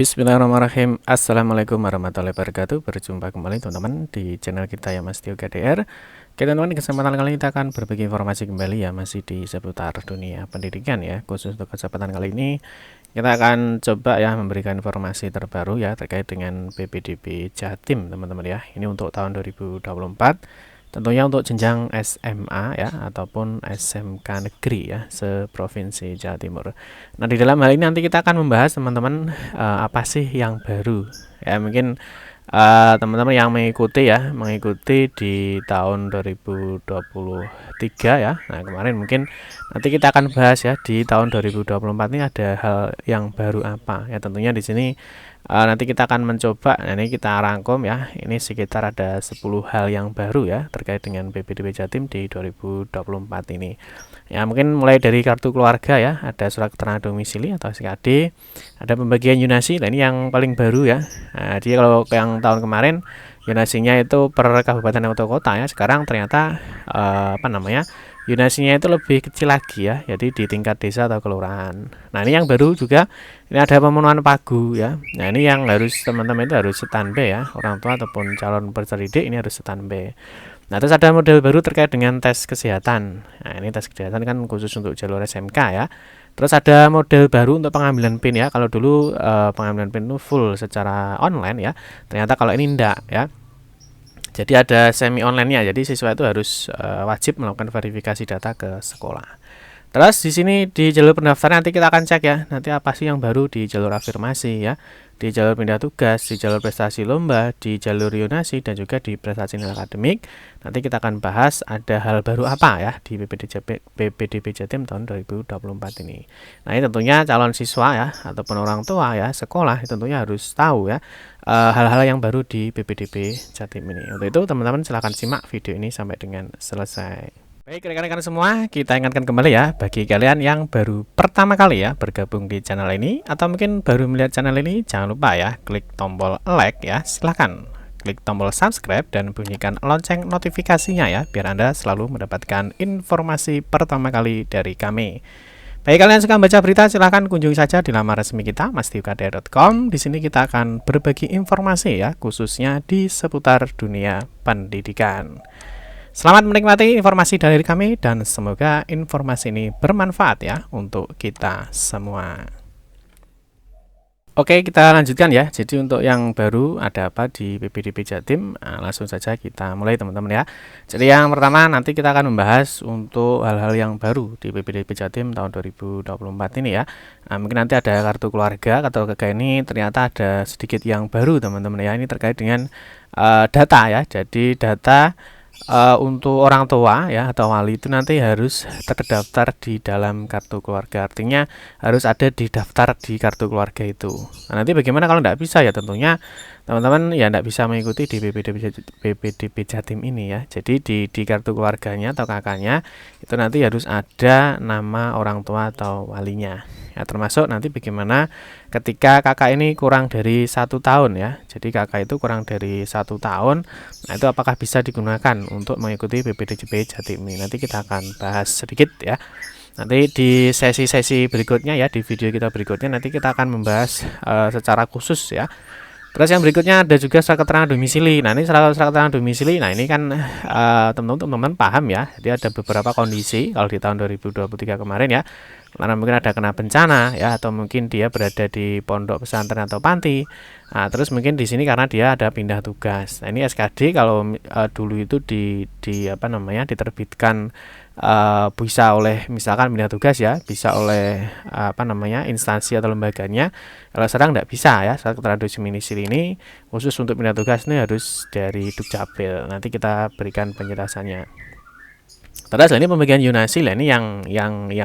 Bismillahirrahmanirrahim. Assalamualaikum warahmatullahi wabarakatuh. Berjumpa kembali teman-teman di channel kita ya Mas Tio KDR. Oke teman-teman, di kesempatan kali ini kita akan berbagi informasi kembali ya, masih di seputar dunia pendidikan ya. Khusus untuk kesempatan kali ini kita akan coba ya memberikan informasi terbaru ya terkait dengan PPDB Jatim teman-teman ya. Ini untuk tahun 2024. Tentunya untuk jenjang SMA ya ataupun SMK negeri ya seprovinsi Jawa Timur. Nah, di dalam hal ini nanti kita akan membahas teman-teman apa sih yang baru. Ya, mungkin teman-teman yang mengikuti di tahun 2023 ya. Nah, kemarin mungkin nanti kita akan bahas ya di tahun 2024 ini ada hal yang baru apa. Ya, tentunya di sini nanti kita akan mencoba, nah ini kita rangkum ya, ini sekitar ada 10 hal yang baru ya terkait dengan PPDB Jatim di 2024 ini. Ya, mungkin mulai dari kartu keluarga ya, ada surat keterangan domisili atau SKD, ada pembagian yunasi, nah ini yang paling baru ya. Nah, jadi kalau yang tahun kemarin yunasinya itu per kabupaten atau kota ya, sekarang ternyata yunasinya itu lebih kecil lagi ya, jadi di tingkat desa atau kelurahan. Nah, ini yang baru juga, ini ada pemenuhan pagu ya. Nah, ini yang harus teman-teman itu harus standby ya, orang tua ataupun calon peserta didik ini harus standby. Nah, terus ada model baru terkait dengan tes kesehatan. Nah, ini tes kesehatan kan khusus untuk jalur SMK ya. Terus ada model baru untuk pengambilan PIN ya. Kalau dulu pengambilan PIN itu full secara online ya. Ternyata kalau ini enggak ya. Jadi ada semi online-nya. Jadi siswa itu harus wajib melakukan verifikasi data ke sekolah. Terus di sini di jalur pendaftaran nanti kita akan cek ya, nanti apa sih yang baru di jalur afirmasi ya, di jalur pindah tugas, di jalur prestasi lomba, di jalur yunasi dan juga di prestasi nilai akademik. Nanti kita akan bahas ada hal baru apa ya di PPDB Jatim tahun 2024 ini. Nah, ini tentunya calon siswa ya ataupun orang tua ya sekolah tentunya harus tahu ya hal-hal yang baru di PPDB Jatim ini. Untuk itu teman-teman silahkan simak video ini sampai dengan selesai. Baik rekan-rekan semua, kita ingatkan kembali ya bagi kalian yang baru pertama kali ya bergabung di channel ini atau mungkin baru melihat channel ini, jangan lupa ya klik tombol like ya, silahkan klik tombol subscribe dan bunyikan lonceng notifikasinya ya biar Anda selalu mendapatkan informasi pertama kali dari kami. Bagi kalian yang suka membaca berita, silahkan kunjungi saja di laman resmi kita mastiukdr.com. Di sini kita akan berbagi informasi ya khususnya di seputar dunia pendidikan. Selamat menikmati informasi dari kami dan semoga informasi ini bermanfaat ya untuk kita semua. Oke, kita lanjutkan ya. Jadi untuk yang baru ada apa di PPDB Jatim? Nah, langsung saja kita mulai teman-teman ya. Jadi yang pertama nanti kita akan membahas untuk hal-hal yang baru di PPDB Jatim tahun 2024 ini ya. Nah, mungkin nanti ada kartu keluarga atau KK ini ternyata ada sedikit yang baru teman-teman ya. Ini terkait dengan data ya. Jadi data untuk orang tua ya atau wali itu nanti harus terdaftar di dalam kartu keluarga, artinya harus ada di daftar di kartu keluarga itu. Nah, nanti bagaimana kalau tidak bisa ya, tentunya teman-teman ya tidak bisa mengikuti di PPDB Jatim ini ya. Jadi di kartu keluarganya atau kakaknya itu nanti harus ada nama orang tua atau walinya ya, termasuk nanti bagaimana ketika kakak ini kurang dari 1 tahun ya. Jadi kakak itu kurang dari 1 tahun, nah itu apakah bisa digunakan untuk mengikuti PPDB Jatim ini. Nanti kita akan bahas sedikit ya. Nanti di sesi-sesi berikutnya ya, di video kita berikutnya nanti kita akan membahas secara khusus ya. Terus yang berikutnya ada juga surat keterangan domisili. Nah, ini surat keterangan domisili. Nah, ini kan teman-teman paham ya. Jadi ada beberapa kondisi kalau di tahun 2023 kemarin ya. Karena mungkin ada kena bencana ya, atau mungkin dia berada di pondok pesantren atau panti. Nah, terus mungkin di sini karena dia ada pindah tugas. Nah, ini SKD kalau dulu itu diterbitkan bisa oleh misalkan pindah tugas ya, bisa oleh instansi atau lembaganya. Kalau sekarang tidak bisa ya, surat keterangan domisili ini khusus untuk pindah tugas ini harus dari Dukcapil. Nanti kita berikan penjelasannya. Terus ini pembagian yunasi lah, ini yang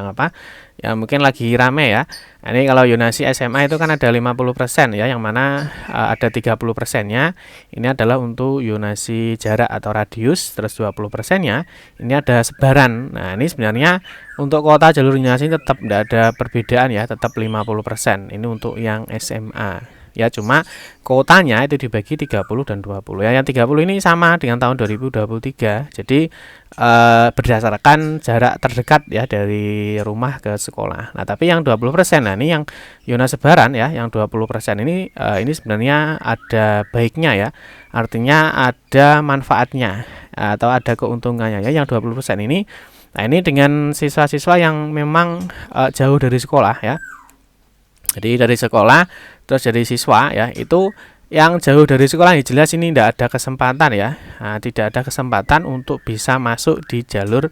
apa? Yang mungkin lagi rame ya. Nah, ini kalau yunasi SMA itu kan ada 50% ya, yang mana ada 30%-nya ini adalah untuk yunasi jarak atau radius, terus 20%-nya ini ada sebaran. Nah, ini sebenarnya untuk kuota jalur yunasi tetap tidak ada perbedaan ya, tetap 50%. Ini untuk yang SMA ya, cuma kuotanya itu dibagi 30 dan 20 ya. Yang 30 ini sama dengan tahun 2023. Jadi berdasarkan jarak terdekat ya dari rumah ke sekolah. Nah, tapi yang 20%, nah ini yang Yona Sebaran ya, yang 20% ini sebenarnya ada baiknya ya. Artinya ada manfaatnya atau ada keuntungannya ya. Yang 20% ini, nah ini dengan siswa-siswa yang memang jauh dari sekolah ya. Jadi dari sekolah terus jadi siswa ya, itu yang jauh dari sekolah jelas ini tidak ada kesempatan ya. Nah, tidak ada kesempatan untuk bisa masuk di jalur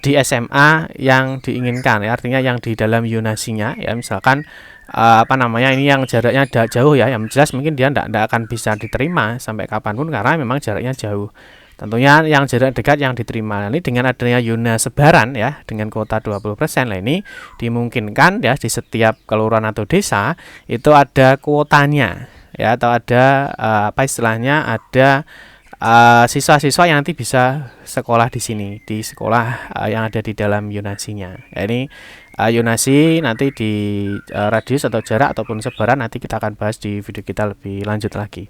di SMA yang diinginkan ya, artinya yang di dalam yonasinya ya. Misalkan ini yang jaraknya jauh ya, yang jelas mungkin dia tidak akan bisa diterima sampai kapanpun karena memang jaraknya jauh. Tentunya yang jarak dekat yang diterima. Ini dengan adanya Yona Sebaran ya, dengan kuota 20%, lah ini dimungkinkan ya di setiap kelurahan atau desa itu ada kuotanya ya, atau ada ada siswa-siswa yang nanti bisa sekolah di sini, di sekolah yang ada di dalam yonasinya. Ya, ini yonasi nanti di radius atau jarak ataupun sebaran nanti kita akan bahas di video kita lebih lanjut lagi.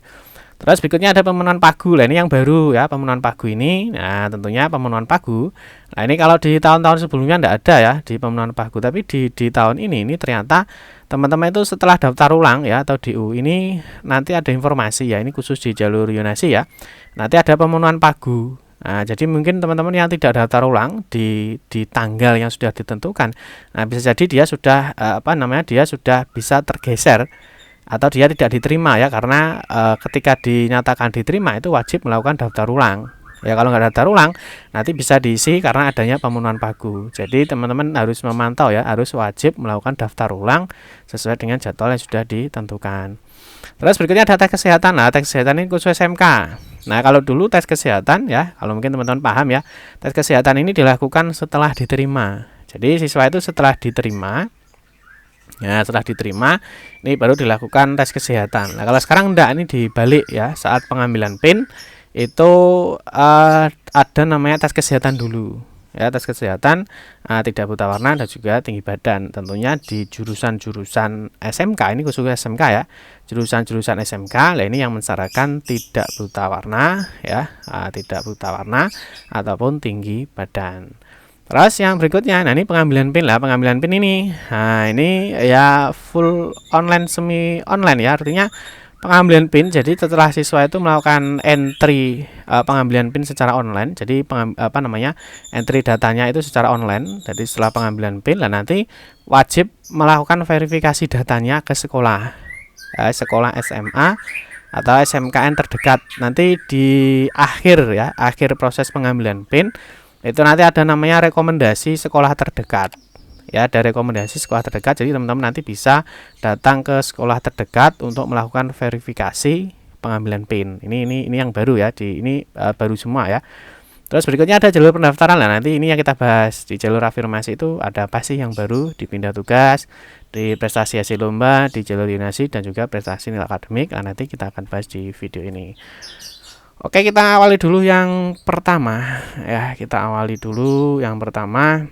Terus berikutnya ada pemenuhan pagu. Nah, ini yang baru ya, pemenuhan pagu ini. Nah, tentunya pemenuhan pagu. Nah, ini kalau di tahun-tahun sebelumnya tidak ada ya di pemenuhan pagu, tapi di tahun ini ternyata teman-teman itu setelah daftar ulang ya atau DU ini nanti ada informasi ya, ini khusus di jalur yonasi ya. Nanti ada pemenuhan pagu. Nah, jadi mungkin teman-teman yang tidak daftar ulang di tanggal yang sudah ditentukan, nah bisa jadi dia sudah dia sudah bisa tergeser atau dia tidak diterima ya, karena ketika dinyatakan diterima itu wajib melakukan daftar ulang ya. Kalau nggak daftar ulang nanti bisa diisi karena adanya pemenuhan pagu. Jadi teman-teman harus memantau ya, harus wajib melakukan daftar ulang sesuai dengan jadwal yang sudah ditentukan. Terus berikutnya ada tes kesehatan. Nah, tes kesehatan ini khusus SMK. Nah, kalau dulu tes kesehatan ya, kalau mungkin teman-teman paham ya, tes kesehatan ini dilakukan setelah diterima. Jadi siswa itu setelah diterima, ya setelah diterima ini baru dilakukan tes kesehatan. Nah, kalau sekarang enggak, ini dibalik ya, saat pengambilan PIN itu ada namanya tes kesehatan dulu ya, tes kesehatan tidak buta warna dan juga tinggi badan. Tentunya di jurusan-jurusan SMK, ini khusus SMK ya, jurusan-jurusan SMK lah ini yang mensyaratkan tidak buta warna ya, tidak buta warna ataupun tinggi badan. Terus yang berikutnya, nah ini pengambilan PIN lah, pengambilan PIN ini. Nah, ini ya full online, semi online ya, artinya pengambilan PIN. Jadi setelah siswa itu melakukan entry pengambilan PIN secara online, jadi entry datanya itu secara online. Jadi setelah pengambilan PIN lah nanti wajib melakukan verifikasi datanya ke sekolah, sekolah SMA atau SMKN terdekat. Nanti di akhir proses pengambilan PIN itu nanti ada namanya rekomendasi sekolah terdekat ya, ada rekomendasi sekolah terdekat. Jadi teman-teman nanti bisa datang ke sekolah terdekat untuk melakukan verifikasi pengambilan PIN. Ini yang baru ya, ini baru semua ya. Terus berikutnya ada jalur pendaftaran lah, nanti ini yang kita bahas. Di jalur afirmasi itu ada apa sih yang baru, di pindah tugas, di prestasi hasil lomba, di jalur yonasi, dan juga prestasi nilai akademik. Nah, nanti kita akan bahas di video ini. Oke, kita awali dulu yang pertama ya, kita awali dulu yang pertama.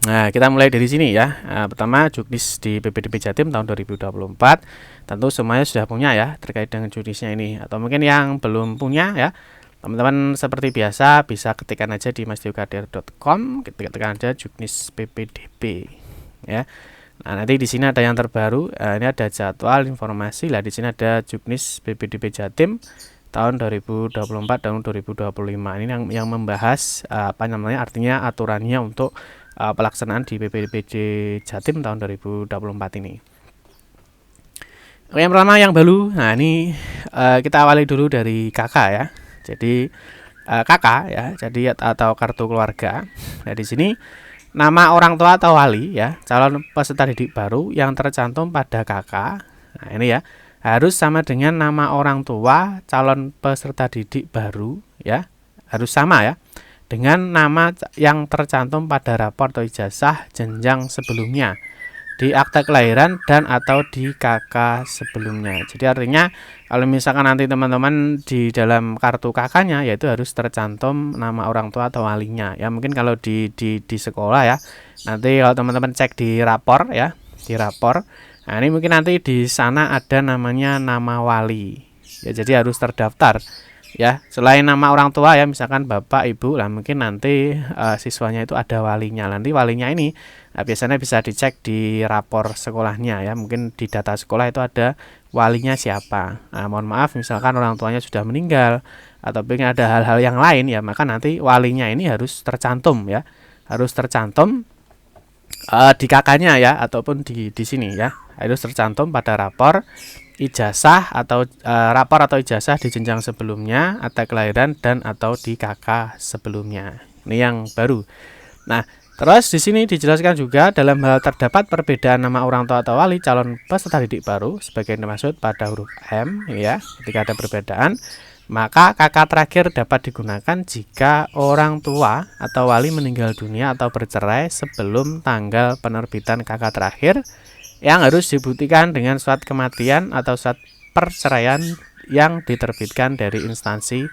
Nah, kita mulai dari sini ya. Pertama, juknis di PPDB Jatim tahun 2024. Tentu semuanya sudah punya ya terkait dengan juknisnya ini, atau mungkin yang belum punya ya, teman-teman seperti biasa bisa ketikkan aja di masdiokadir.com, ketikkan aja juknis PPDB ya. Nah, nanti di sini ada yang terbaru, ini ada jadwal informasi lah. Di sini ada juknis PPDB Jatim tahun 2024 dan 2025. Ini yang membahas artinya aturannya untuk pelaksanaan di PPDB Jatim tahun 2024 ini. Oke, yang pertama yang baru. Nah, ini kita awali dulu dari KK ya. Jadi KK ya, jadi atau kartu keluarga. Nah, di sini nama orang tua atau wali ya, calon peserta didik baru yang tercantum pada KK. Nah, ini ya, harus sama dengan nama orang tua calon peserta didik baru ya, harus sama ya dengan nama yang tercantum pada rapor atau ijazah jenjang sebelumnya, di akta kelahiran dan atau di KK sebelumnya. Jadi artinya kalau misalkan nanti teman-teman di dalam kartu KK-nya yaitu harus tercantum nama orang tua atau walinya ya. Mungkin kalau di sekolah ya, nanti kalau teman-teman cek di rapor ya, di rapor Nah, ini mungkin nanti di sana ada namanya nama wali. Ya, jadi harus terdaftar. Ya, selain nama orang tua ya, misalkan bapak, ibu, lah mungkin nanti siswanya itu ada walinya. Nanti walinya ini biasanya bisa dicek di rapor sekolahnya ya. Mungkin di data sekolah itu ada walinya siapa. Nah, mohon maaf misalkan orang tuanya sudah meninggal atau pengen ada hal-hal yang lain ya, maka nanti walinya ini harus tercantum ya. Harus tercantum di kakaknya ya, ataupun di sini ya, harus tercantum pada rapor ijazah atau rapor atau ijazah di jenjang sebelumnya, akta kelahiran dan atau di kakak sebelumnya. Ini yang baru. Nah, terus di sini dijelaskan juga dalam hal terdapat perbedaan nama orang tua atau wali calon peserta didik baru sebagai dimaksud pada huruf M ya. Ketika ada perbedaan, maka kakak terakhir dapat digunakan jika orang tua atau wali meninggal dunia atau bercerai sebelum tanggal penerbitan kakak terakhir yang harus dibuktikan dengan surat kematian atau surat perceraian yang diterbitkan dari instansi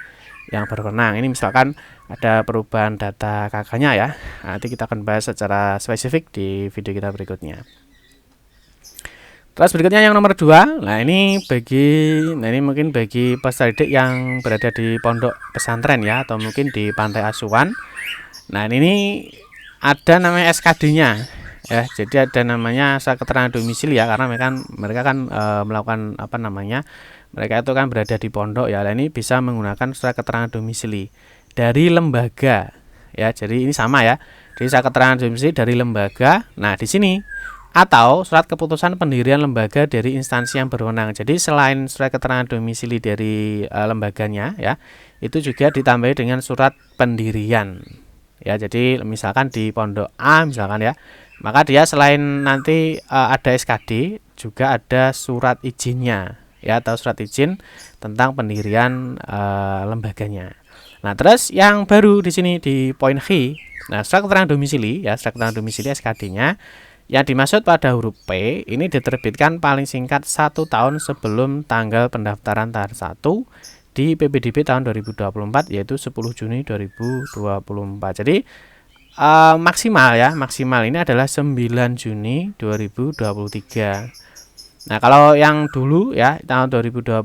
yang berwenang. Ini misalkan ada perubahan data kakaknya ya. Nanti kita akan bahas secara spesifik di video kita berikutnya. Terus berikutnya yang nomor 2. Nah, ini mungkin bagi peserta didik yang berada di pondok pesantren ya, atau mungkin di pantai asuhan. Nah, ini ada namanya SKD-nya. Ya, jadi ada namanya surat keterangan domisili ya, karena mereka kan melakukan mereka itu kan berada di pondok ya. Nah, ini bisa menggunakan surat keterangan domisili dari lembaga ya. Jadi ini sama ya. Jadi surat keterangan domisili dari lembaga. Nah, di sini atau surat keputusan pendirian lembaga dari instansi yang berwenang. Jadi selain surat keterangan domisili dari lembaganya ya, itu juga ditambahi dengan surat pendirian. Ya, jadi misalkan di pondok A misalkan ya, maka dia selain nanti ada SKD, juga ada surat izinnya ya, atau surat izin tentang pendirian lembaganya. Nah, terus yang baru di sini di poin G, nah surat keterangan domisili ya, surat keterangan domisili SKD-nya yang dimaksud pada huruf P ini diterbitkan paling singkat 1 tahun sebelum tanggal pendaftaran tahap 1 di PPDB tahun 2024, yaitu 10 Juni 2024. Jadi maksimal ini adalah 9 Juni 2023. Nah, kalau yang dulu ya tahun 2023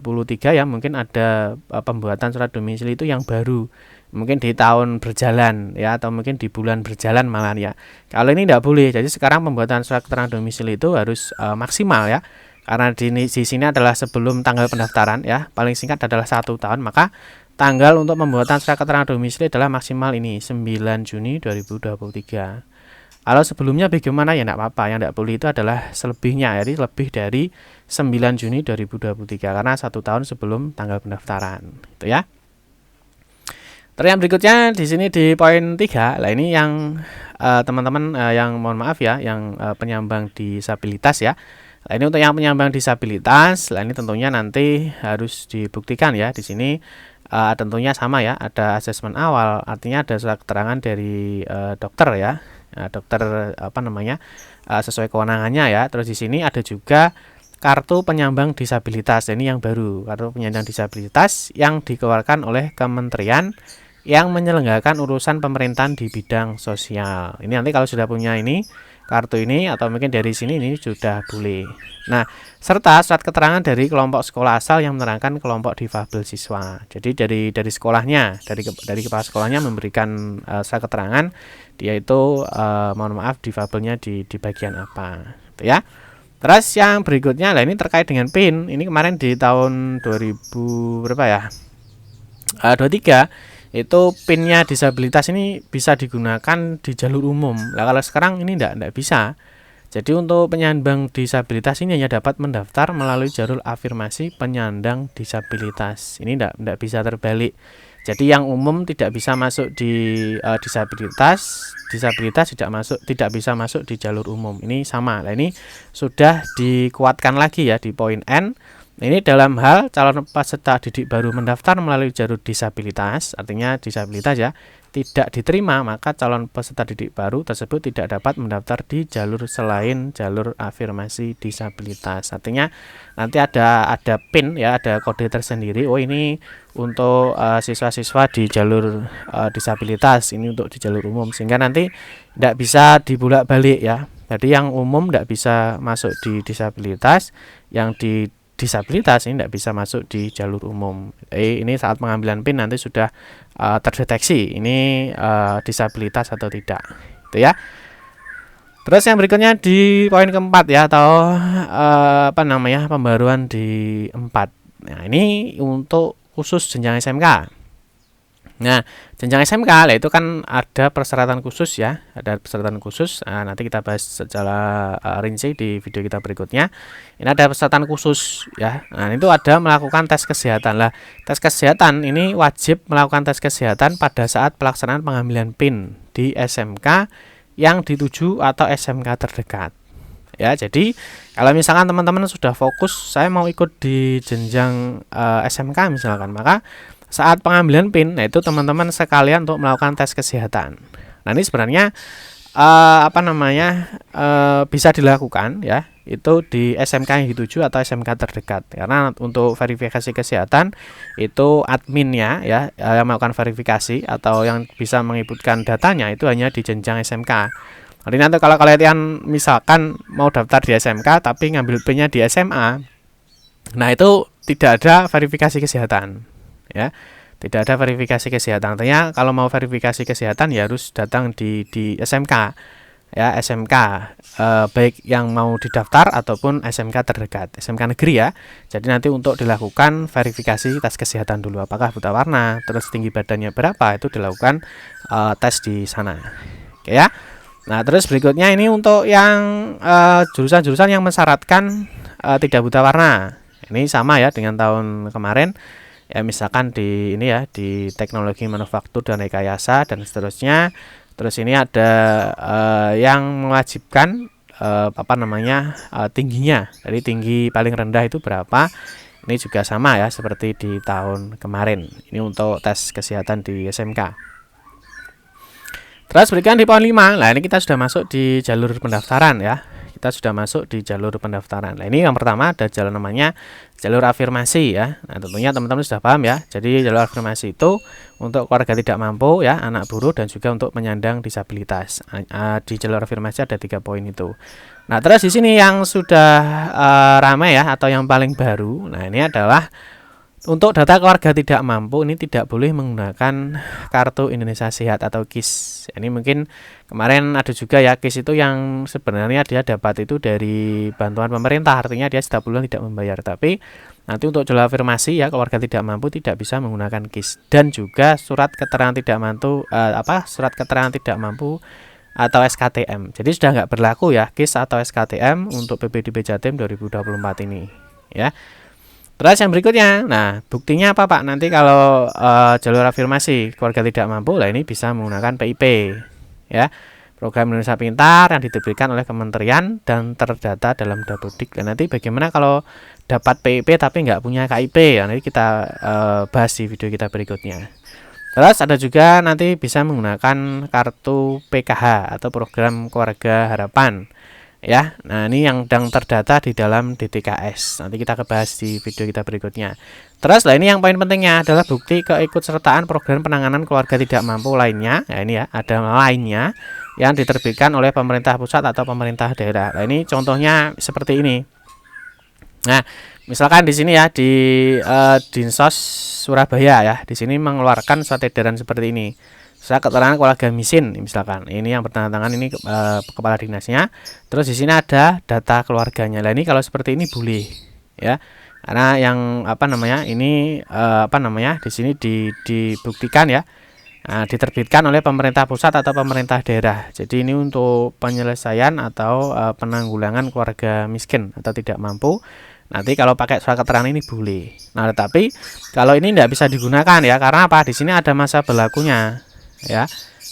ya, mungkin ada pembuatan surat domisili itu yang baru, mungkin di tahun berjalan ya, atau mungkin di bulan berjalan malah ya. Kalau ini tidak boleh. Jadi sekarang pembuatan surat keterangan domisili itu harus maksimal ya, karena di sini adalah sebelum tanggal pendaftaran ya, paling singkat adalah 1 tahun, maka tanggal untuk pembuatan surat keterangan domisili adalah maksimal ini 9 Juni 2023. Kalau sebelumnya bagaimana ya, tidak apa-apa. Yang tidak boleh itu adalah selebihnya, jadi lebih dari 9 Juni 2023 karena 1 tahun sebelum tanggal pendaftaran, gitu ya. Terus yang berikutnya di sini di poin 3. Nah, ini yang teman-teman yang mohon maaf ya, yang penyandang disabilitas ya. Nah, ini untuk yang penyandang disabilitas. Nah, ini tentunya nanti harus dibuktikan ya. Di sini tentunya sama ya, ada asesmen awal, artinya ada surat keterangan dari dokter ya. Dokter sesuai kewenangannya ya. Terus di sini ada juga kartu penyandang disabilitas. Ini yang baru, kartu penyandang disabilitas yang dikeluarkan oleh kementerian yang menyelenggarakan urusan pemerintahan di bidang sosial. Ini nanti kalau sudah punya ini kartu ini, atau mungkin dari sini ini sudah boleh. Nah, serta surat keterangan dari kelompok sekolah asal yang menerangkan kelompok difabel siswa. Jadi dari sekolahnya, dari kepala sekolahnya memberikan surat keterangan dia itu mohon maaf difabelnya di bagian apa, gitu ya. Terus yang berikutnya, lah ini terkait dengan PIN. Ini kemarin di tahun 2000 berapa ya? 23 itu PIN-nya disabilitas ini bisa digunakan di jalur umum. Nah, kalau sekarang ini tidak bisa. Jadi untuk penyandang disabilitas ini hanya dapat mendaftar melalui jalur afirmasi penyandang disabilitas. Ini tidak bisa terbalik. Jadi yang umum tidak bisa masuk di disabilitas tidak bisa masuk di jalur umum. Ini sama. Nah, ini sudah dikuatkan lagi ya di poin N. Ini dalam hal calon peserta didik baru mendaftar melalui jalur disabilitas, artinya disabilitas ya, tidak diterima, maka calon peserta didik baru tersebut tidak dapat mendaftar di jalur selain jalur afirmasi disabilitas. Artinya nanti ada PIN ya, ada kode tersendiri. Oh, ini untuk siswa-siswa di jalur disabilitas, ini untuk di jalur umum, sehingga nanti tidak bisa dibulak-balik ya. Jadi yang umum tidak bisa masuk di disabilitas, yang di disabilitas ini tidak bisa masuk di jalur umum. Ini saat pengambilan PIN nanti sudah terdeteksi ini disabilitas atau tidak, itu ya. Terus yang berikutnya di poin keempat ya, atau pembaruan di 4. Nah, ini untuk khusus jenjang SMK. Nah, jenjang SMK itu kan ada persyaratan khusus ya, ada persyaratan khusus. Nanti kita bahas secara rinci di video kita berikutnya. Ini ada persyaratan khusus ya. Nah, itu ada melakukan tes kesehatan lah. Tes kesehatan ini wajib melakukan tes kesehatan pada saat pelaksanaan pengambilan PIN di SMK yang dituju atau SMK terdekat. Ya, jadi kalau misalkan teman-teman sudah fokus, saya mau ikut di jenjang SMK misalkan, maka saat pengambilan PIN, nah itu teman-teman sekalian untuk melakukan tes kesehatan. Nah, ini sebenarnya bisa dilakukan ya, itu di SMK yang dituju atau SMK terdekat. Karena untuk verifikasi kesehatan itu adminnya ya yang melakukan verifikasi atau yang bisa menginputkan datanya itu hanya di jenjang SMK. Jadi nanti kalau kalian misalkan mau daftar di SMK tapi ngambil PIN-nya di SMA, nah itu tidak ada verifikasi kesehatan. Ya, tidak ada verifikasi kesehatan. Artinya kalau mau verifikasi kesehatan ya harus datang di SMK ya, SMK baik yang mau didaftar ataupun SMK terdekat, SMK negeri ya. Jadi nanti untuk dilakukan verifikasi tes kesehatan dulu, apakah buta warna, terus tinggi badannya berapa, itu dilakukan tes di sana. Oke ya. Nah, terus berikutnya ini untuk yang jurusan-jurusan yang mensyaratkan tidak buta warna. Ini sama ya dengan tahun kemarin. Ya, misalkan di ini ya, di teknologi manufaktur dan rekayasa dan seterusnya. Terus ini ada yang mewajibkan tingginya. Jadi tinggi paling rendah itu berapa? Ini juga sama ya seperti di tahun kemarin. Ini untuk tes kesehatan di SMK. Terus berikan di poin 5. Nah, ini kita sudah masuk di jalur pendaftaran ya. Kita sudah masuk di jalur pendaftaran. Nah, ini yang pertama ada jalur namanya jalur afirmasi ya. Nah, tentunya teman-teman sudah paham ya. Jadi jalur afirmasi itu untuk keluarga tidak mampu ya, anak buruh dan juga untuk penyandang disabilitas. Di jalur afirmasi ada 3 poin itu. Nah, terus di sini yang sudah ramai ya atau yang paling baru. Nah, ini adalah untuk data keluarga tidak mampu ini tidak boleh menggunakan kartu Indonesia Sehat atau KIS. Ini mungkin kemarin ada juga ya KIS itu yang sebenarnya dia dapat itu dari bantuan pemerintah, artinya dia setiap bulan tidak membayar. Tapi nanti untuk jalur afirmasi ya keluarga tidak mampu tidak bisa menggunakan KIS dan juga surat keterangan tidak mampu surat keterangan tidak mampu atau SKTM. Jadi sudah nggak berlaku ya KIS atau SKTM untuk PPDB Jatim 2024 ini ya. Terus yang berikutnya, nah buktinya apa Pak? Nanti kalau jalur afirmasi keluarga tidak mampu, lah ini bisa menggunakan PIP, ya, Program Indonesia Pintar yang diterbitkan oleh Kementerian dan terdata dalam Dapodik. Dan nanti bagaimana kalau dapat PIP tapi nggak punya KIP? Ya, nanti kita bahas di video kita berikutnya. Terus ada juga nanti bisa menggunakan kartu PKH atau Program Keluarga Harapan. Ya, nah ini yang sedang terdata di dalam DTKS. Nanti kita bahas di video kita berikutnya. Terus lah ini yang poin pentingnya adalah bukti keikutsertaan program penanganan keluarga tidak mampu lainnya. Ya ini ya, ada lainnya yang diterbitkan oleh pemerintah pusat atau pemerintah daerah. Nah, ini contohnya seperti ini. Nah, misalkan di sini ya di Dinsos Surabaya ya, di sini mengeluarkan surat edaran seperti ini. Saya keterangan keluarga miskin misalkan. Ini yang bertandatangan ini kepala dinasnya. Terus di sini ada data keluarganya. Nah, ini kalau seperti ini boleh ya. Karena yang ini di sini dibuktikan ya. Nah, diterbitkan oleh pemerintah pusat atau pemerintah daerah. Jadi ini untuk penyelesaian atau penanggulangan keluarga miskin atau tidak mampu. Nanti kalau pakai surat keterangan ini boleh. Nah, tetapi kalau ini tidak bisa digunakan ya. Karena apa? Di sini ada masa berlakunya. Ya,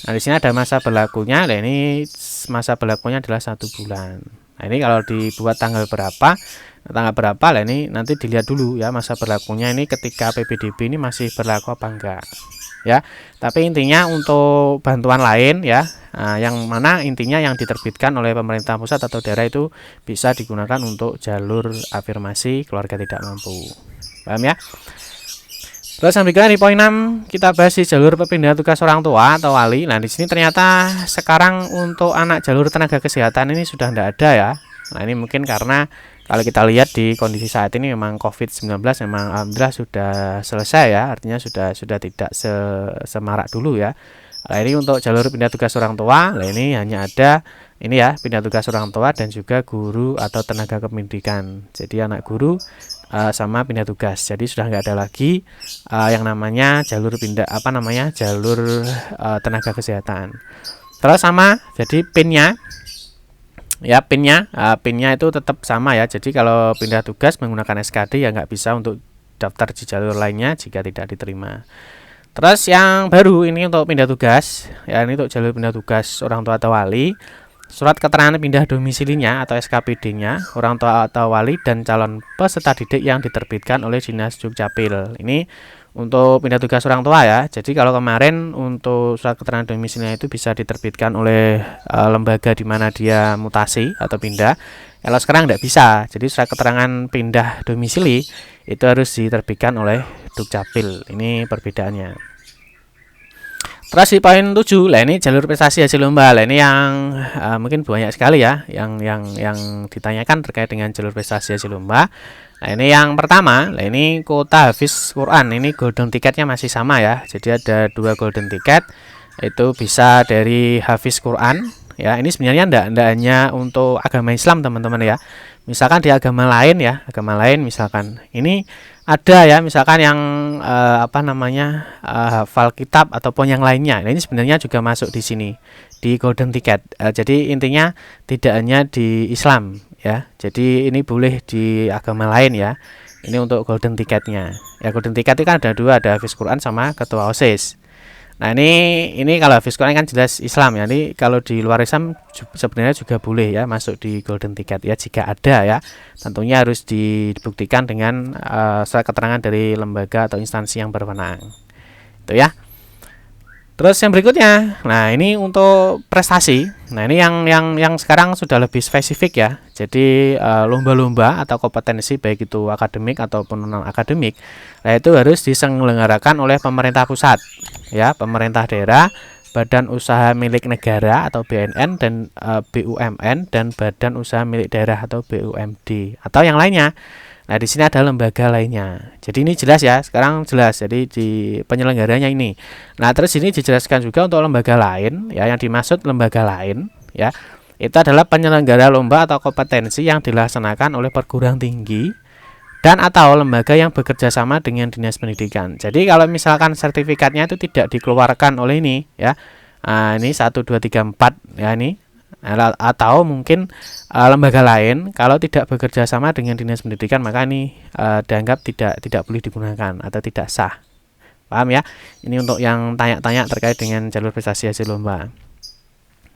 nah di sini ada masa berlakunya. Nah, ini masa berlakunya adalah 1 bulan. Nah, ini kalau dibuat tanggal berapa, lah ini nanti dilihat dulu ya masa berlakunya ini ketika PPDB ini masih berlaku apa enggak. Ya, tapi intinya untuk bantuan lain ya, yang mana intinya yang diterbitkan oleh pemerintah pusat atau daerah itu bisa digunakan untuk jalur afirmasi keluarga tidak mampu. Paham ya? Terus yang berikutnya di poin 6 kita bahas di jalur perpindahan tugas orang tua atau wali. Nah, di sini ternyata sekarang untuk anak jalur tenaga kesehatan ini sudah tidak ada ya. Nah, ini mungkin karena kalau kita lihat di kondisi saat ini memang COVID-19 memang alhamdulillah sudah selesai ya, artinya sudah tidak semarak dulu ya. Nah, ini untuk jalur pindah tugas orang tua. Nah, ini hanya ada ini ya, pindah tugas orang tua dan juga guru atau tenaga kependidikan. Jadi anak guru sama pindah tugas. Jadi sudah nggak ada lagi yang namanya jalur pindah jalur tenaga kesehatan. Terus sama, jadi pinnya ya pinnya itu tetap sama ya. Jadi kalau pindah tugas menggunakan SKD ya nggak bisa untuk daftar di jalur lainnya jika tidak diterima. Terus yang baru ini untuk pindah tugas ya, ini untuk jalur pindah tugas orang tua atau wali. Surat keterangan pindah domisilinya atau SKPD-nya orang tua atau wali dan calon peserta didik yang diterbitkan oleh Dinas Dukcapil. Ini untuk pindah tugas orang tua ya. Jadi kalau kemarin untuk surat keterangan domisilinya itu bisa diterbitkan oleh lembaga di mana dia mutasi atau pindah. Kalau sekarang tidak bisa. Jadi surat keterangan pindah domisili itu harus diterbitkan oleh Dukcapil. Ini perbedaannya. Terus di poin 7, lah ini jalur prestasi hasil lomba. Lah ini yang mungkin banyak sekali ya yang ditanyakan terkait dengan jalur prestasi hasil lomba. Nah, ini yang pertama, lah ini kuota hafiz Quran. Ini golden tiketnya masih sama ya. Jadi ada 2 golden tiket. Itu bisa dari hafiz Quran ya. Ini sebenarnya enggak hanya untuk agama Islam, teman-teman ya. Misalkan di agama lain ya, misalkan ini ada ya, misalkan yang hafal kitab ataupun yang lainnya. Nah, ini sebenarnya juga masuk di sini di golden ticket. Jadi intinya tidak hanya di Islam ya. Jadi ini boleh di agama lain ya. Ini untuk golden ticketnya. Ya, golden ticket itu kan ada 2, ada hafiz Quran sama ketua OSIS. Nah, ini kalau hafiz Quran kan jelas Islam ya. Ini kalau di luar Islam sebenarnya juga boleh ya masuk di golden ticket ya jika ada ya. Tentunya harus dibuktikan dengan surat keterangan dari lembaga atau instansi yang berwenang. Itu ya. Terus yang berikutnya, nah ini untuk prestasi. Nah, ini yang sekarang sudah lebih spesifik ya. Jadi lomba-lomba atau kompetensi baik itu akademik ataupun non akademik, nah itu harus diselenggarakan oleh pemerintah pusat, ya, pemerintah daerah, badan usaha milik negara atau BNN dan BUMN dan badan usaha milik daerah atau BUMD atau yang lainnya. Nah, di sini ada lembaga lainnya. Jadi ini jelas ya, sekarang jelas. Jadi di penyelenggaranya ini. Nah, terus ini dijelaskan juga untuk lembaga lain ya, yang dimaksud lembaga lain ya. Itu adalah penyelenggara lomba atau kompetensi yang dilaksanakan oleh perguruan tinggi dan atau lembaga yang bekerja sama dengan Dinas Pendidikan. Jadi kalau misalkan sertifikatnya itu tidak dikeluarkan oleh ini ya. Nah, ini 1 2 3 4 ya ini. Atau mungkin lembaga lain kalau tidak bekerja sama dengan Dinas Pendidikan maka ini dianggap tidak boleh digunakan atau tidak sah. Paham ya? Ini untuk yang tanya-tanya terkait dengan jalur prestasi hasil lomba.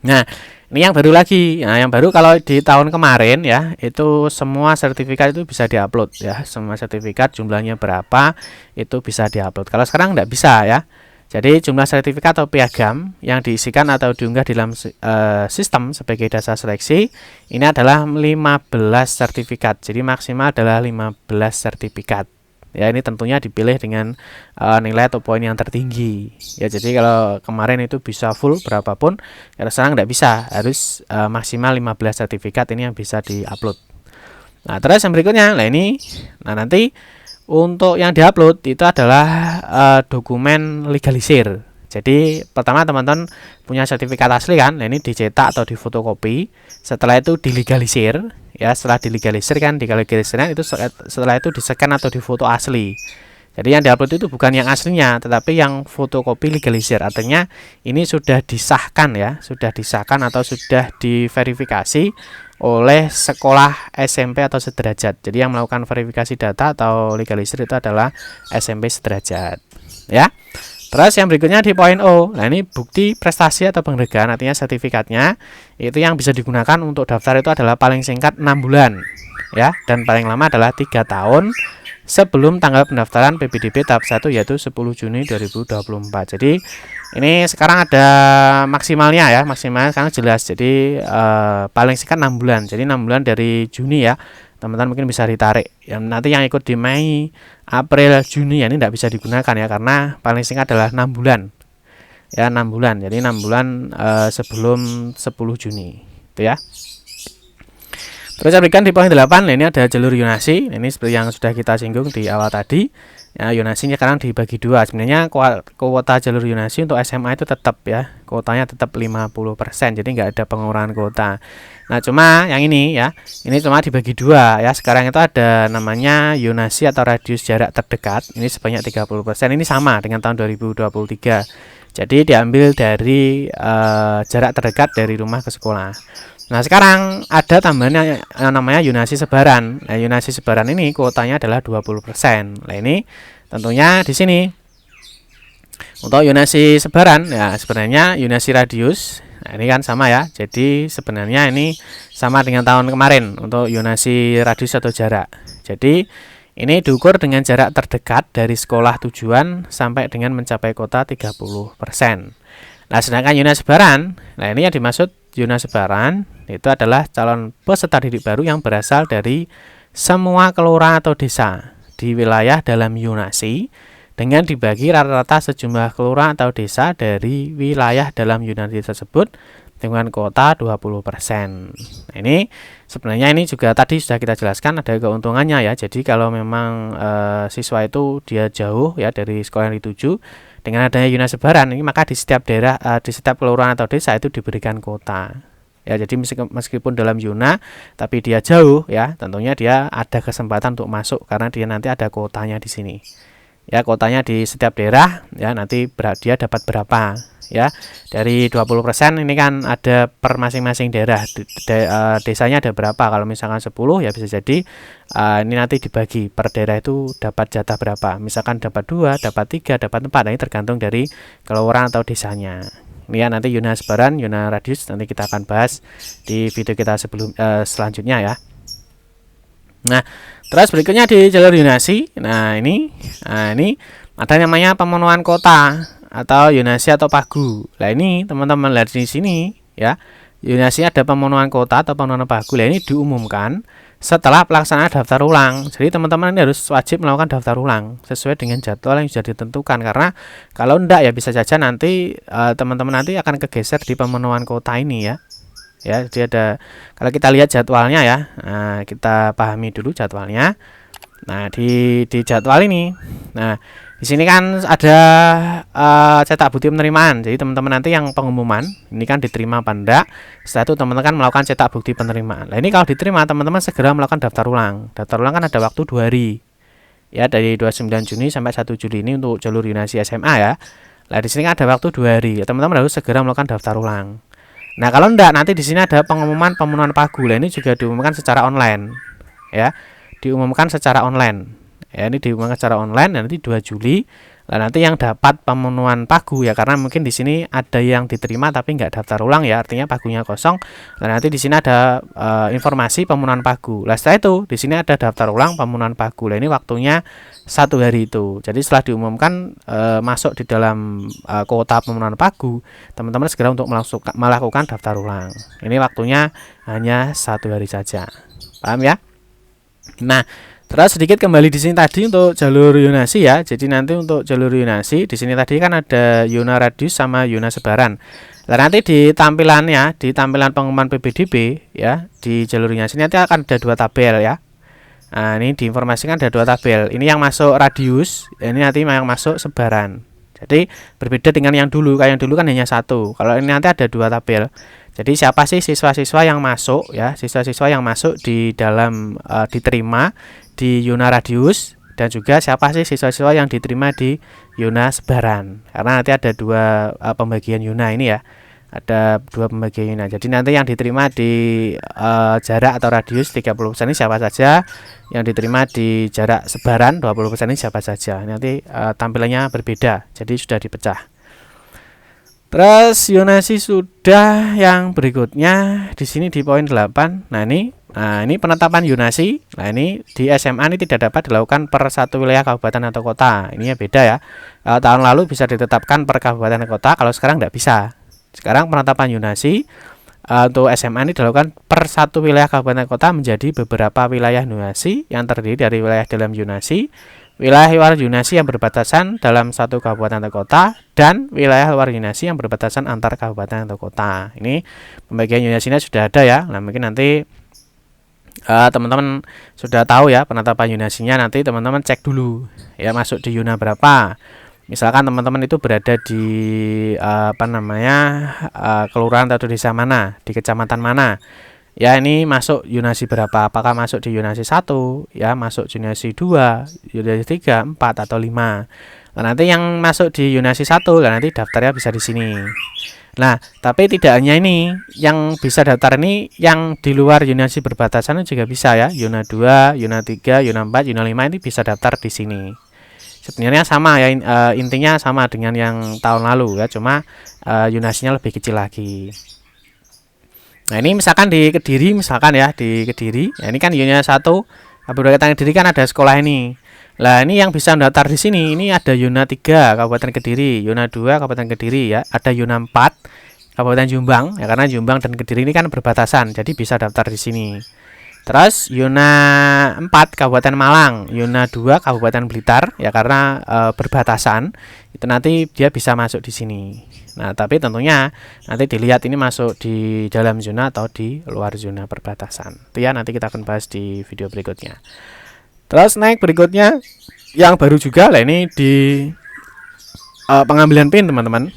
Nah, ini yang baru lagi. Nah, yang baru kalau di tahun kemarin ya, itu semua sertifikat itu bisa diupload ya. Semua sertifikat jumlahnya berapa itu bisa diupload. Kalau sekarang tidak bisa ya. Jadi jumlah sertifikat atau piagam yang diisikan atau diunggah dalam sistem sebagai dasar seleksi ini adalah 15 sertifikat. Jadi maksimal adalah 15 sertifikat. Ya, ini tentunya dipilih dengan nilai atau poin yang tertinggi. Ya, jadi kalau kemarin itu bisa full berapapun, kalau sekarang tidak bisa, harus maksimal 15 sertifikat ini yang bisa diupload. Nah, terus yang berikutnya, nanti untuk yang diupload itu adalah dokumen legalisir. Jadi pertama teman-teman punya sertifikat asli kan, ini dicetak atau difotokopi. Setelah itu dilegalisir, ya setelah dilegalisir kan dilegalisirkan itu setelah itu di-scan atau difoto asli. Jadi yang diupload itu bukan yang aslinya, tetapi yang fotokopi legalisir. Artinya ini sudah disahkan ya, sudah disahkan atau sudah diverifikasi oleh sekolah SMP atau sederajat. Jadi yang melakukan verifikasi data atau legalisir itu adalah SMP sederajat. Ya. Terus yang berikutnya di poin O. Nah, ini bukti prestasi atau penghargaan, artinya sertifikatnya itu yang bisa digunakan untuk daftar itu adalah paling singkat 6 bulan ya, dan paling lama adalah 3 tahun sebelum tanggal pendaftaran PPDB tahap 1 yaitu 10 Juni 2024. Jadi ini sekarang ada maksimalnya ya, maksimalnya sekarang jelas. Jadi paling singkat 6 bulan. Jadi 6 bulan dari Juni ya, teman-teman mungkin bisa ditarik. Yang nanti yang ikut di Mei, April, Juni ya ini tidak bisa digunakan ya, karena paling singkat adalah 6 bulan. Ya 6 bulan. Jadi 6 bulan sebelum 10 Juni. Itu ya. Terus saya berikan di poin 8, ini ada jalur yonasi. Ini seperti yang sudah kita singgung di awal tadi. Ya, yonasinya sekarang dibagi dua. Sebenarnya kuota jalur yonasi untuk SMA itu tetap ya, kuotanya tetap 50%. Jadi nggak ada pengurangan kuota. Nah, cuma yang ini ya, ini cuma dibagi dua ya. Sekarang itu ada namanya yonasi atau radius jarak terdekat. Ini sebanyak 30%. Ini sama dengan tahun 2023. Jadi diambil dari jarak terdekat dari rumah ke sekolah. Nah, sekarang ada tambahan yang namanya yonasi sebaran. Nah, yonasi sebaran ini kuotanya adalah 20%. Nah, ini tentunya di sini untuk yonasi sebaran ya, sebenarnya yonasi radius. Nah, ini kan sama ya. Jadi sebenarnya ini sama dengan tahun kemarin untuk yonasi radius atau jarak. Jadi ini diukur dengan jarak terdekat dari sekolah tujuan sampai dengan mencapai kota 30%. Nah, sedangkan yonasi sebaran, nah ini yang dimaksud yonasi sebaran itu adalah calon peserta didik baru yang berasal dari semua kelurahan atau desa di wilayah dalam yonasi dengan dibagi rata-rata sejumlah kelurahan atau desa dari wilayah dalam yonasi tersebut dengan kuota 20%. Nah, ini sebenarnya ini juga tadi sudah kita jelaskan ada keuntungannya ya. Jadi kalau memang siswa itu dia jauh ya dari sekolah yang dituju, dengan adanya yonasi sebaran ini maka di setiap daerah, di setiap kelurahan atau desa itu diberikan kuota. Ya, jadi meskipun dalam yona tapi dia jauh ya, tentunya dia ada kesempatan untuk masuk karena dia nanti ada kuotanya di sini. Ya, kuotanya di setiap daerah ya, nanti dia dapat berapa ya. Dari 20% ini kan ada per masing-masing daerah. Desanya ada berapa? Kalau misalkan 10 ya bisa jadi ini nanti dibagi per daerah itu dapat jatah berapa. Misalkan dapat 2, dapat 3, dapat 4. Nah, ini tergantung dari kelurahan atau desanya. Ini ya nanti yona sebaran, yona radius nanti kita akan bahas di video kita selanjutnya ya. Nah, terus berikutnya di jalur yonasi. Nah, ini ada namanya pemenuhan kota atau yonasi atau pagu. Nah, ini teman-teman lihat di sini ya. Yonasi ada pemenuhan kota atau pemenuhan pagu. Nah, ini diumumkan setelah pelaksanaan daftar ulang. Jadi teman-teman ini harus wajib melakukan daftar ulang sesuai dengan jadwal yang sudah ditentukan, karena kalau enggak ya bisa saja nanti teman-teman nanti akan kegeser di pemenuhan kota ini ya. Ya, jadi ada, kalau kita lihat jadwalnya ya, nah, kita pahami dulu jadwalnya. Nah, di jadwal ini, nah di sini kan ada cetak bukti penerimaan. Jadi teman-teman nanti yang pengumuman ini kan diterima apa enggak. Setelah itu teman-teman kan melakukan cetak bukti penerimaan. Nah, ini kalau diterima teman-teman segera melakukan daftar ulang. Daftar ulang kan ada waktu 2 hari. Ya, dari 29 Juni sampai 1 Juli ini untuk jalur yonasi SMA ya. Nah, di sini kan ada waktu 2 hari. Teman-teman harus segera melakukan daftar ulang. Nah, kalau enggak nanti di sini ada pengumuman pemenuhan pagu. Nah, ini juga diumumkan secara online. Ya, diumumkan secara online. Ya, ini diumumkan secara online nanti 2 Juli. Nah, nanti yang dapat pemenuhan pagu ya, karena mungkin di sini ada yang diterima tapi nggak daftar ulang ya, artinya pagunya kosong. Nah, nanti di sini ada informasi pemenuhan pagu. Nah, setelah itu di sini ada daftar ulang pemenuhan pagu. Nah, ini waktunya 1 hari itu. Jadi setelah diumumkan masuk di dalam kuota pemenuhan pagu, teman-teman segera untuk melakukan daftar ulang. Ini waktunya hanya 1 hari saja. Paham ya? Nah, terus sedikit kembali di sini tadi untuk jalur yonasi ya. Jadi nanti untuk jalur yonasi di sini tadi kan ada yona radius sama yona sebaran. Nah, nanti di tampilannya, di tampilan pengumuman PPDB ya, di jalur yonasi nanti akan ada 2 tabel ya. Nah, ini diinformasikan ada 2 tabel. Ini yang masuk radius, ini nanti yang masuk sebaran. Jadi berbeda dengan yang dulu. Kayak yang dulu kan hanya 1. Kalau ini nanti ada 2 tabel. Jadi siapa sih siswa-siswa yang masuk ya, siswa-siswa yang masuk di dalam diterima di yona radius, dan juga siapa sih siswa-siswa yang diterima di yona sebaran. Karena nanti ada 2 pembagian yona ini ya. Ada 2 pembagian yona. Jadi nanti yang diterima di jarak atau radius 30% ini siapa saja, yang diterima di jarak sebaran 20% ini siapa saja. Nanti tampilannya berbeda. Jadi sudah dipecah. Terus yonasi sudah, yang berikutnya di sini di poin 8. Nah, ini penetapan yonasi. Nah, ini di SMA ini tidak dapat dilakukan per satu wilayah kabupaten atau kota. Ini ya beda ya. Tahun lalu bisa ditetapkan per kabupaten atau kota, kalau sekarang tidak bisa. Sekarang penetapan yonasi untuk SMA ini dilakukan per satu wilayah kabupaten kota menjadi beberapa wilayah zonasi yang terdiri dari wilayah dalam zonasi, wilayah luar zonasi yang berbatasan dalam satu kabupaten atau kota, dan wilayah luar zonasi yang berbatasan antar kabupaten atau kota. Ini pembagian zonasinya sudah ada ya. Nah, mungkin nanti teman-teman sudah tahu ya penetapan zonasinya, nanti teman-teman cek dulu ya masuk di zona berapa. Misalkan teman-teman itu berada di kelurahan atau desa mana, di kecamatan mana. Ya, ini masuk zonasi berapa? Apakah masuk di zonasi 1, ya, masuk zonasi 2, zonasi 3, 4 atau 5. Nah, nanti yang masuk di zonasi 1, nah nanti daftarnya bisa di sini. Nah, tapi tidak hanya ini, yang bisa daftar ini yang di luar zonasi berbatasan juga bisa ya. Zona 2, zona 3, zona 4, zona 5 ini bisa daftar di sini. Sebenarnya sama ya, intinya sama dengan yang tahun lalu ya, cuma zonasinya lebih kecil lagi. Nah, ini misalkan di Kediri, ya ini kan zona 1 Kabupaten Kediri kan ada sekolah ini. Nah, ini yang bisa mendaftar di sini, ini ada zona 3 Kabupaten Kediri, zona 2 Kabupaten Kediri ya, ada zona 4 Kabupaten Jombang ya, karena Jombang dan Kediri ini kan berbatasan, jadi bisa daftar di sini. Terus zona 4 Kabupaten Malang, zona 2 Kabupaten Blitar ya, karena berbatasan, itu nanti dia bisa masuk di sini. Nah, tapi tentunya nanti dilihat ini masuk di dalam zona atau di luar zona perbatasan. Itu ya, nanti kita akan bahas di video berikutnya. Terus naik berikutnya yang baru juga lah, ini di pengambilan PIN teman-teman.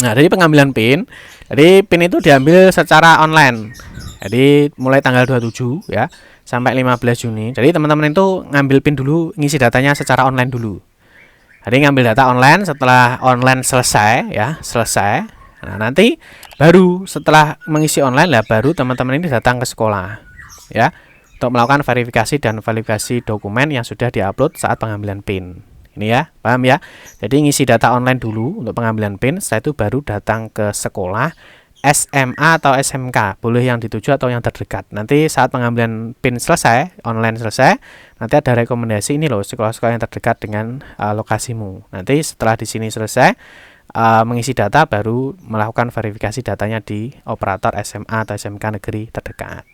Nah, dari pengambilan PIN, jadi PIN itu diambil secara online. Jadi mulai tanggal 27 ya sampai 15 Juni. Jadi teman-teman itu ngambil PIN dulu, ngisi datanya secara online dulu. Jadi ngambil data online, setelah online selesai ya, Nah, nanti baru setelah mengisi online lah baru teman-teman ini datang ke sekolah ya untuk melakukan verifikasi dan validasi dokumen yang sudah diupload saat pengambilan PIN. Ini ya, paham ya? Jadi ngisi data online dulu untuk pengambilan PIN, setelah itu baru datang ke sekolah, SMA atau SMK, boleh yang dituju atau yang terdekat. Nanti saat pengambilan PIN selesai, online selesai, nanti ada rekomendasi ini loh, sekolah-sekolah yang terdekat dengan lokasimu. Nanti setelah di sini selesai mengisi data, baru melakukan verifikasi datanya di operator SMA atau SMK negeri terdekat.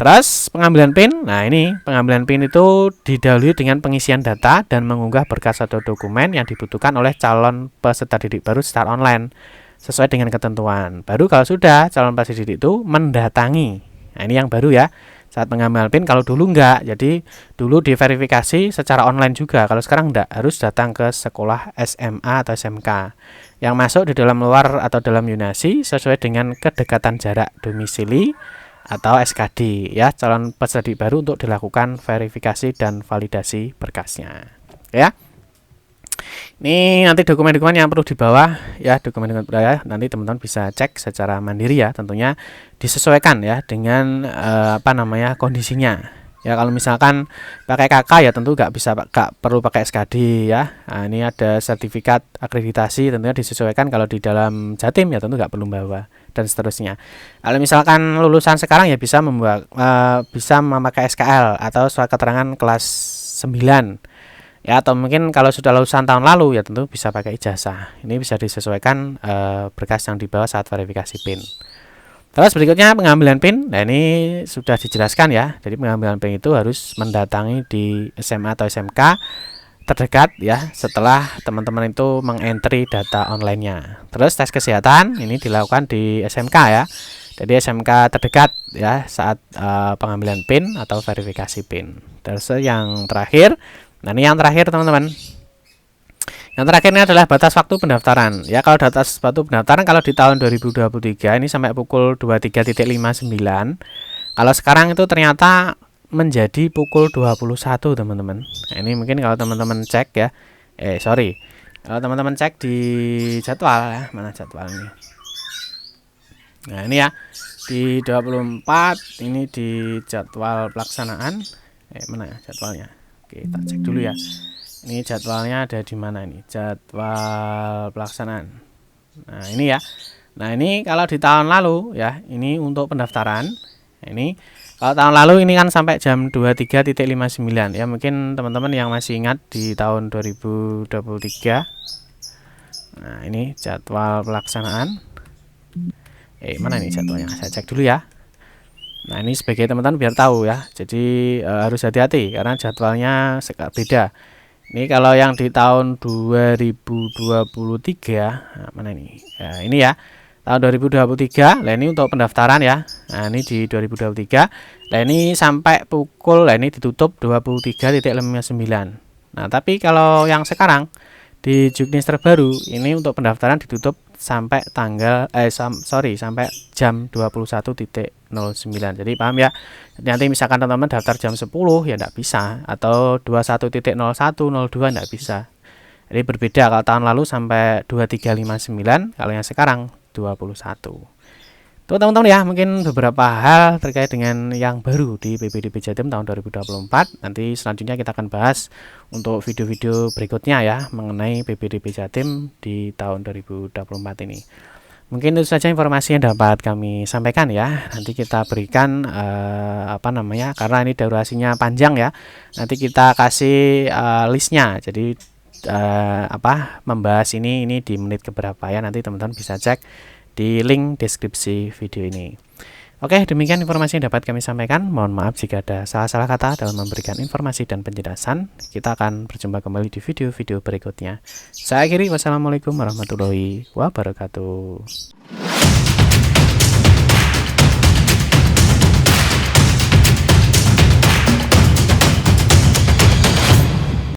Terus pengambilan PIN, nah ini pengambilan PIN itu didahului dengan pengisian data dan mengunggah berkas atau dokumen yang dibutuhkan oleh calon peserta didik baru secara online sesuai dengan ketentuan. Baru kalau sudah calon peserta didik itu mendatangi. Nah, ini yang baru ya. Saat pengambilan PIN, kalau dulu enggak. Jadi dulu diverifikasi secara online juga. Kalau sekarang enggak, harus datang ke sekolah SMA atau SMK yang masuk di dalam luar atau dalam zonasi sesuai dengan kedekatan jarak domisili atau SKD ya, calon peserta didik baru untuk dilakukan verifikasi dan validasi berkasnya ya. Ini nanti dokumen-dokumen yang perlu dibawa ya, dokumen-dokumen ya, nanti teman-teman bisa cek secara mandiri ya, tentunya disesuaikan ya dengan kondisinya ya. Kalau misalkan pakai KK ya tentu nggak perlu pakai SKD ya. Nah, ini ada sertifikat akreditasi, tentunya disesuaikan. Kalau di dalam Jatim ya tentu nggak perlu bawa, dan seterusnya. Kalau misalkan lulusan sekarang ya bisa bisa memakai SKL atau surat keterangan kelas 9 ya, atau mungkin kalau sudah lulusan tahun lalu ya tentu bisa pakai ijazah. Ini bisa disesuaikan berkas yang dibawa saat verifikasi PIN. Terus berikutnya pengambilan PIN. Nah, ini sudah dijelaskan ya. Jadi pengambilan PIN itu harus mendatangi di SMA atau SMK terdekat ya, setelah teman-teman itu mengentry data online-nya. Terus tes kesehatan ini dilakukan di SMK ya. Jadi SMK terdekat ya saat pengambilan PIN atau verifikasi PIN. Terus yang terakhir, nah ini yang terakhir teman-teman. Yang terakhir ini adalah batas waktu pendaftaran. Ya, kalau batas waktu pendaftaran kalau di tahun 2023 ini sampai pukul 23.59. Kalau sekarang itu ternyata menjadi pukul 21 teman-teman. Nah, ini mungkin kalau teman-teman cek ya. Kalau teman-teman cek di jadwal ya, mana jadwalnya? Nah, ini ya. Di 24 ini di jadwal pelaksanaan. Mana ya jadwalnya? Oke, kita cek dulu ya. Ini jadwalnya ada di mana ini? Jadwal pelaksanaan. Nah, ini ya. Nah, ini kalau di tahun lalu ya, ini untuk pendaftaran. Nah, ini kalau tahun lalu ini kan sampai jam 23.59 ya, mungkin teman-teman yang masih ingat di tahun 2023. Nah, ini jadwal pelaksanaan. Mana ini jadwalnya? Saya cek dulu ya. Nah, ini sebagai teman-teman biar tahu ya. Jadi harus hati-hati karena jadwalnya beda. Ini kalau yang di tahun 2023, nah, mana ini? Ya, ini ya. Tahun 2023. Nah, ini untuk pendaftaran ya. Nah, ini di 2023. Nah, ini sampai pukul, nah ini ditutup 23.59. Nah, tapi kalau yang sekarang di Juknis terbaru ini untuk pendaftaran ditutup sampai tanggal sampai jam 21.09. Jadi paham ya, nanti misalkan teman-teman daftar jam 10 ya enggak bisa, atau 21.0102 enggak bisa. Jadi berbeda kalau tahun lalu sampai 2359, kalau yang sekarang 21. Tuh teman-teman ya, mungkin beberapa hal terkait dengan yang baru di PPDB Jatim tahun 2024. Nanti selanjutnya kita akan bahas untuk video-video berikutnya ya mengenai PPDB Jatim di tahun 2024 ini. Mungkin itu saja informasi yang dapat kami sampaikan ya. Nanti kita berikan karena ini durasinya panjang ya. Nanti kita kasih listnya. Jadi membahas ini di menit keberapa ya. Nanti teman-teman bisa cek di link deskripsi video ini. Oke, demikian informasi yang dapat kami sampaikan. Mohon maaf jika ada salah-salah kata dalam memberikan informasi dan penjelasan. Kita akan berjumpa kembali di video-video berikutnya. Saya akhiri, wassalamualaikum warahmatullahi wabarakatuh.